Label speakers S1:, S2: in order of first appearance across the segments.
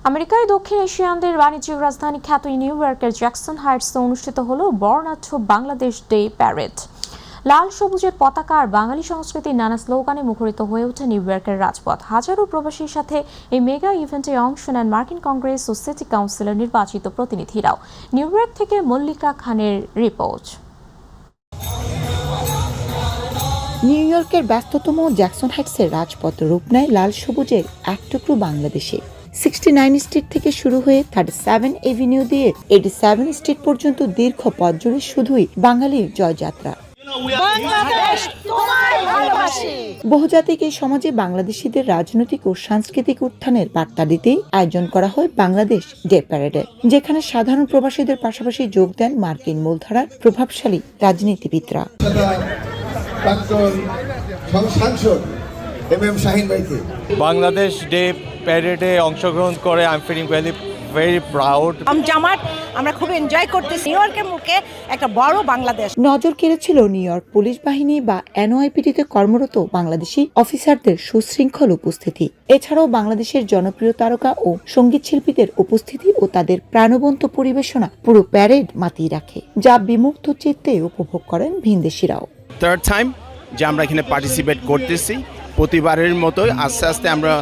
S1: আমেরিকায় দক্ষিণ এশিয়ানদের বাণিজ্যিক রাজধানী খ্যাত নিউ ইয়র্কের জ্যাকসন হাইটসে অনুষ্ঠিত হলো বর্ণাঢ্য বাংলাদেশ ডে প্যারেড। লাল সবুজের পতাকা আর বাঙালি সংস্কৃতির নানা স্লোগানে মুখরিত হয়ে ওঠে নিউ ইয়র্কের রাজপথ। হাজারো প্রবাসীর সাথে এই মেগা ইভেন্টে অংশ নেন মার্কিন কংগ্রেস ও সিটি কাউন্সিলের নির্বাচিত প্রতিনিধিরাও। নিউ ইয়র্ক থেকে মল্লিকা খানের রিপোর্ট।
S2: নিউ ইয়র্কের ব্যস্ততম জ্যাকসন হাইটসের রাজপথ রূপ নেয় লাল সবুজের এক টুকরো বাংলাদেশে। 69 স্ট্রিট থেকে শুরু হয়ে 37 এভিনিউ দিয়ে 87 স্ট্রিট পর্যন্ত দীর্ঘ পথ জুড়ে শুধুই বাঙালির জয়যাত্রা। বহুজাতিক এই সমাজে বাংলাদেশিদের রাজনৈতিক ও সাংস্কৃতিক উত্থানের বার্তা দিতেই আয়োজন করা হয় বাংলাদেশ ডে প্যারেডে, যেখানে সাধারণ প্রবাসীদের পাশাপাশি যোগ দেন মার্কিন মূলধারার প্রভাবশালী রাজনীতিবিদরা।
S3: বাংলাদেশ ডে প্যারেডে অংশগ্রহণ করে I am feeling very proud.
S4: আমরা খুব এনজয় করতেছি। নিউ ইয়র্কের মুখে একটা বড় বাংলাদেশ।
S2: নজর কেড়েছিল নিউ ইয়র্ক পুলিশ বাহিনী বা এনওয়াইপিডিতে কর্মরত বাংলাদেশি অফিসারদের সুশৃঙ্খল উপস্থিতি। এছাড়াও বাংলাদেশের জনপ্রিয় তারকা ও সঙ্গীত শিল্পীদের উপস্থিতি ও তাদের প্রাণবন্ত পরিবেশনা পুরো প্যারেড মাতিয়ে রাখে, যা বিমুগ্ধ চিত্তে উপভোগ করেন ভিনদেশিরাও।
S5: থার্ড টাইম যে আমরা এখানে পার্টিসিপেট করতেছি, প্রতিবারের মতোই আস্তে আস্তে আমরা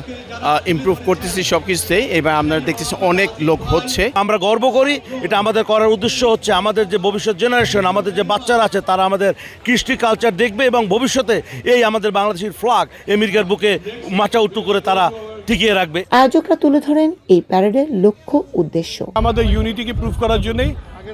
S5: ইমপ্রুভ করতেছি সবকিছুতে। এবার আমরা দেখতেছি অনেক লোক হচ্ছে,
S3: আমরা গর্ব করি। এটা আমাদের করার উদ্দেশ্য হচ্ছে আমাদের যে ভবিষ্যৎ জেনারেশন, আমাদের যে বাচ্চারা আছে, তারা আমাদের কৃষ্টি কালচার দেখবে এবং ভবিষ্যতে এই আমাদের বাংলাদেশের ফ্ল্যাগ আমেরিকার বুকে মাচা উঁচু করে তারা টিকিয়ে রাখবে।
S2: আয়োজকরা তুলে ধরেন এই প্যারেডের লক্ষ্য উদ্দেশ্য।
S6: আমাদের ইউনিটিকে প্রুভ করার জন্যই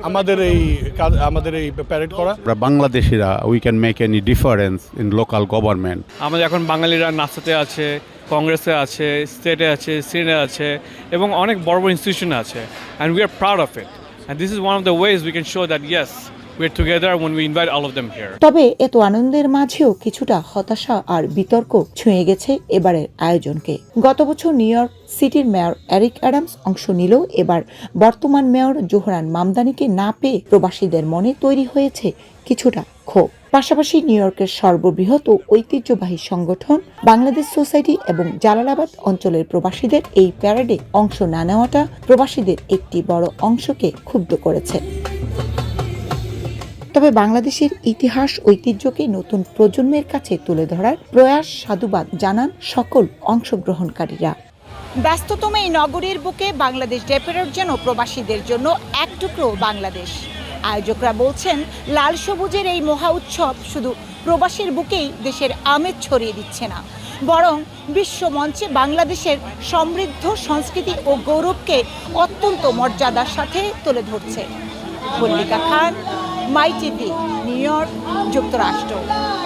S6: আমাদের এই প্যারেড করা।
S7: বাংলাদেশিরা we can make any difference in local government.
S8: আমাদের এখন বাঙালিরা নাসাতে আছে, কংগ্রেসে আছে, স্টেটে আছে, সিনেটে আছে এবং অনেক বড় বড় ইনস্টিটিউশনে আছে। And we are proud of it. And this is one of the ways we can show that yes we are together when we invite all of them here.
S2: তবে এত আনন্দের মাঝেও কিছুটা হতাশা আর বিতর্ক ছুঁয়ে গেছে এবারের আয়োজনকে। গত বছর নিউ ইয়র্ক সিটির মেয়র এরিক অ্যাডামস অংশ নিলেও এবার বর্তমান মেয়র জোহরান মামদানিকে না পেয়ে প্রবাসীদের মনে তৈরি হয়েছে কিছুটা ক্ষোভ। পাশাপাশি নিউ ইয়র্কের সর্ববৃহৎ ও ঐতিহ্যবাহী সংগঠন বাংলাদেশ সোসাইটি এবং জালালাবাদ অঞ্চলের প্রবাসীদের এই প্যারেডে অংশ না নেওয়াটা প্রবাসীদের একটি বড় অংশকে ক্ষুব্ধ করেছে। তবে বাংলাদেশের ইতিহাস ঐতিহ্যকে নতুন প্রজন্মের কাছে তুলে ধরার প্রয়াস সাধুবাদ জানান সকল অংশগ্রহণকারীরা।
S4: ব্যস্ততম এই নগরীর বুকে বাংলাদেশ ডে প্যারেড যেন প্রবাসীদের জন্য এক টুকরো বাংলাদেশ। আয়োজকরা বলছেন, লাল সবুজের এই মহা উৎসব শুধু প্রবাসীর বুকেই দেশের আমেজ ছড়িয়ে দিচ্ছে না, বরং বিশ্ব মঞ্চে বাংলাদেশের সমৃদ্ধ সংস্কৃতি ও গৌরবকে অত্যন্ত মর্যাদার সাথে তুলে ধরছে। মল্লিকা খান, মাই টিভি, নিউ ইয়র্ক, যুক্তরাষ্ট্র।